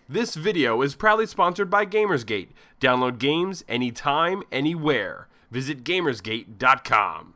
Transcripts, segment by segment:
This video is proudly sponsored by Gamersgate. Download games anytime, anywhere. Visit Gamersgate.com.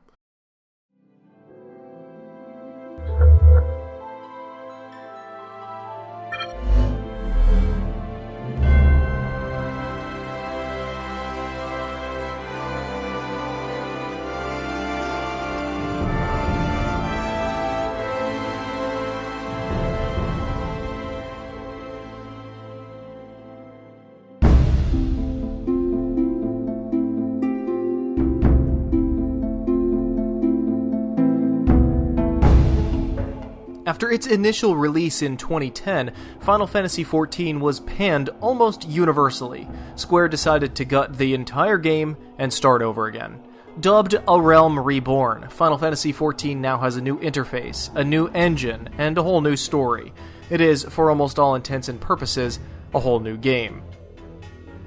After its initial release in 2010, Final Fantasy XIV was panned almost universally. Square decided to gut the entire game and start over again. Dubbed A Realm Reborn, Final Fantasy XIV now has a new interface, a new engine, and a whole new story. It is, for almost all intents and purposes, a whole new game.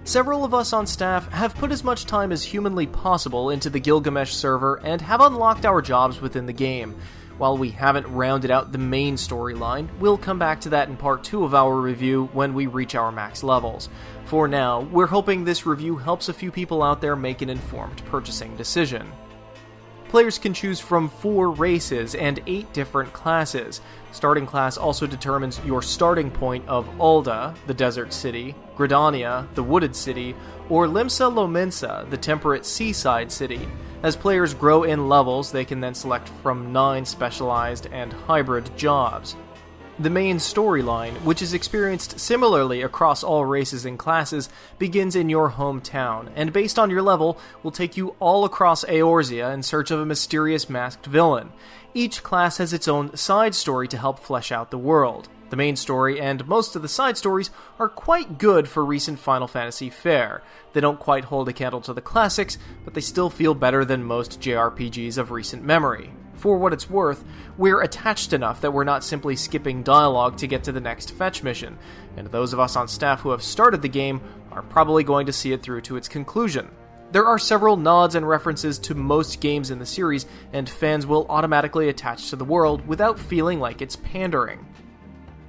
Several of us on staff have put as much time as humanly possible into the Gilgamesh server and have unlocked our jobs within the game. While we haven't rounded out the main storyline, we'll come back to that in part 2 of our review when we reach our max levels. For now, we're hoping this review helps a few people out there make an informed purchasing decision. Players can choose from 4 races and 8 different classes. Starting class also determines your starting point of Ul'dah, the desert city, Gridania, the wooded city, or Limsa Lominsa, the temperate seaside city. As players grow in levels, they can then select from 9 specialized and hybrid jobs. The main storyline, which is experienced similarly across all races and classes, begins in your hometown, and based on your level, will take you all across Eorzea in search of a mysterious masked villain. Each class has its own side story to help flesh out the world. The main story and most of the side stories are quite good for recent Final Fantasy fare. They don't quite hold a candle to the classics, but they still feel better than most JRPGs of recent memory. For what it's worth, we're attached enough that we're not simply skipping dialogue to get to the next fetch mission, and those of us on staff who have started the game are probably going to see it through to its conclusion. There are several nods and references to most games in the series, and fans will automatically attach to the world without feeling like it's pandering.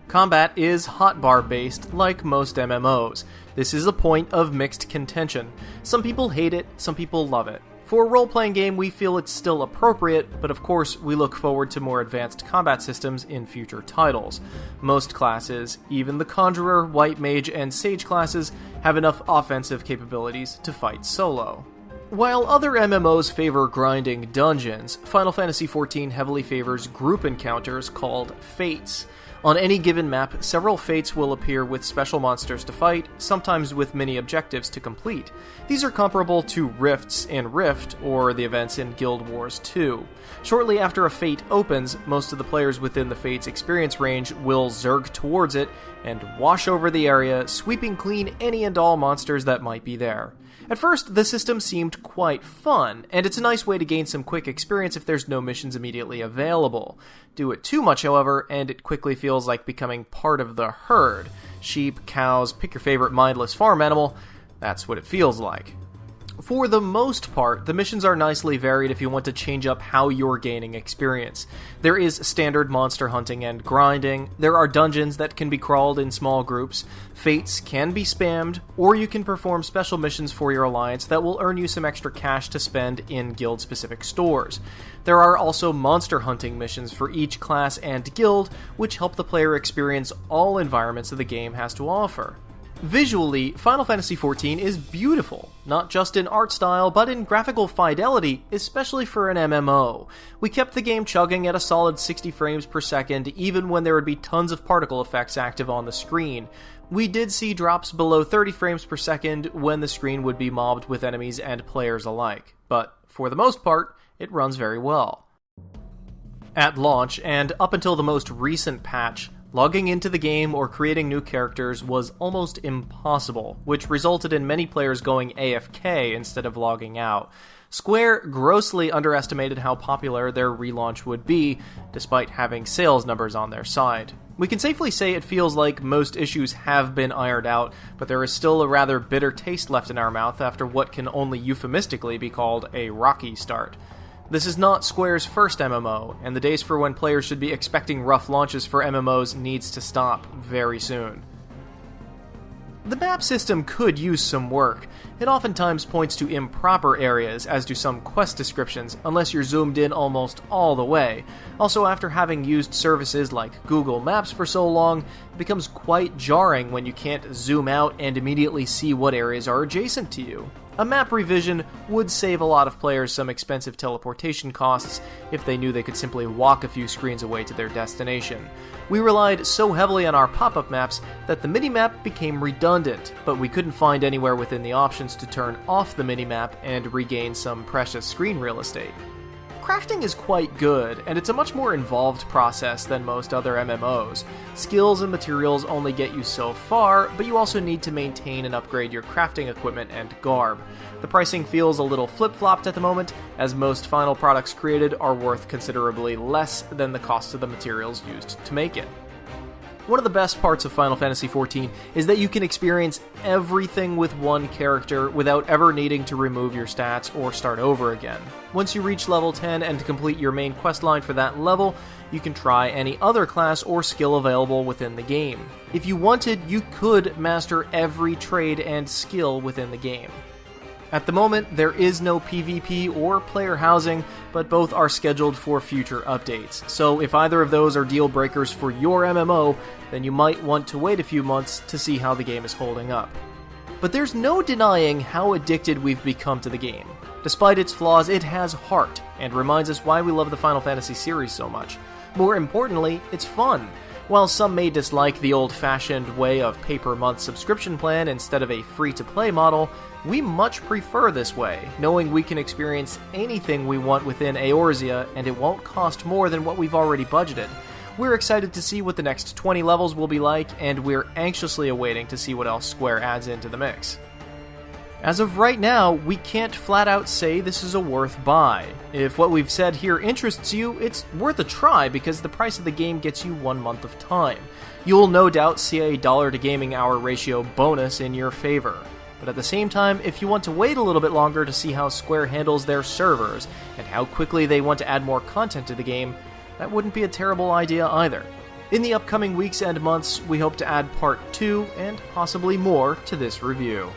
Combat is hotbar based, like most MMOs. This is a point of mixed contention. Some people hate it, some people love it. For a role-playing game, we feel it's still appropriate, but of course, we look forward to more advanced combat systems in future titles. Most classes, even the Conjurer, White Mage, and Sage classes, have enough offensive capabilities to fight solo. While other MMOs favor grinding dungeons, Final Fantasy XIV heavily favors group encounters called Fates. On any given map, several fates will appear with special monsters to fight, sometimes with mini objectives to complete. These are comparable to rifts in Rift, or the events in Guild Wars 2. Shortly after a fate opens, most of the players within the fate's experience range will zerg towards it and wash over the area, sweeping clean any and all monsters that might be there. At first, the system seemed quite fun, and it's a nice way to gain some quick experience if there's no missions immediately available. Do it too much, however, and it quickly feels like becoming part of the herd. Sheep, cows, pick your favorite mindless farm animal, that's what it feels like. For the most part, the missions are nicely varied if you want to change up how you're gaining experience. There is standard monster hunting and grinding, there are dungeons that can be crawled in small groups, fates can be spammed, or you can perform special missions for your alliance that will earn you some extra cash to spend in guild-specific stores. There are also monster hunting missions for each class and guild, which help the player experience all environments that the game has to offer. Visually, Final Fantasy XIV is beautiful, not just in art style, but in graphical fidelity, especially for an MMO. We kept the game chugging at a solid 60 frames per second, even when there would be tons of particle effects active on the screen. We did see drops below 30 frames per second when the screen would be mobbed with enemies and players alike, but for the most part, it runs very well. At launch, and up until the most recent patch, logging into the game or creating new characters was almost impossible, which resulted in many players going AFK instead of logging out. Square grossly underestimated how popular their relaunch would be, despite having sales numbers on their side. We can safely say it feels like most issues have been ironed out, but there is still a rather bitter taste left in our mouth after what can only euphemistically be called a rocky start. This is not Square's first MMO, and the days for when players should be expecting rough launches for MMOs needs to stop very soon. The map system could use some work. It oftentimes points to improper areas, as do some quest descriptions, unless you're zoomed in almost all the way. Also, after having used services like Google Maps for so long, it becomes quite jarring when you can't zoom out and immediately see what areas are adjacent to you. A map revision would save a lot of players some expensive teleportation costs if they knew they could simply walk a few screens away to their destination. We relied so heavily on our pop-up maps that the minimap became redundant, but we couldn't find anywhere within the options to turn off the minimap and regain some precious screen real estate. Crafting is quite good, and it's a much more involved process than most other MMOs. Skills and materials only get you so far, but you also need to maintain and upgrade your crafting equipment and garb. The pricing feels a little flip-flopped at the moment, as most final products created are worth considerably less than the cost of the materials used to make it. One of the best parts of Final Fantasy XIV is that you can experience everything with one character without ever needing to remove your stats or start over again. Once you reach level 10 and complete your main questline for that level, you can try any other class or skill available within the game. If you wanted, you could master every trade and skill within the game. At the moment, there is no PvP or player housing, but both are scheduled for future updates. So if either of those are deal breakers for your MMO, then you might want to wait a few months to see how the game is holding up. But there's no denying how addicted we've become to the game. Despite its flaws, it has heart, and reminds us why we love the Final Fantasy series so much. More importantly, it's fun. While some may dislike the old-fashioned way of pay-per-month subscription plan instead of a free-to-play model, we much prefer this way, knowing we can experience anything we want within Eorzea, and it won't cost more than what we've already budgeted. We're excited to see what the next 20 levels will be like, and we're anxiously awaiting to see what else Square adds into the mix. As of right now, we can't flat out say this is a worth buy. If what we've said here interests you, it's worth a try because the price of the game gets you 1 month of time. You'll no doubt see a dollar to gaming hour ratio bonus in your favor. But at the same time, if you want to wait a little bit longer to see how Square handles their servers and how quickly they want to add more content to the game, that wouldn't be a terrible idea either. In the upcoming weeks and months, we hope to add part 2 and possibly more to this review.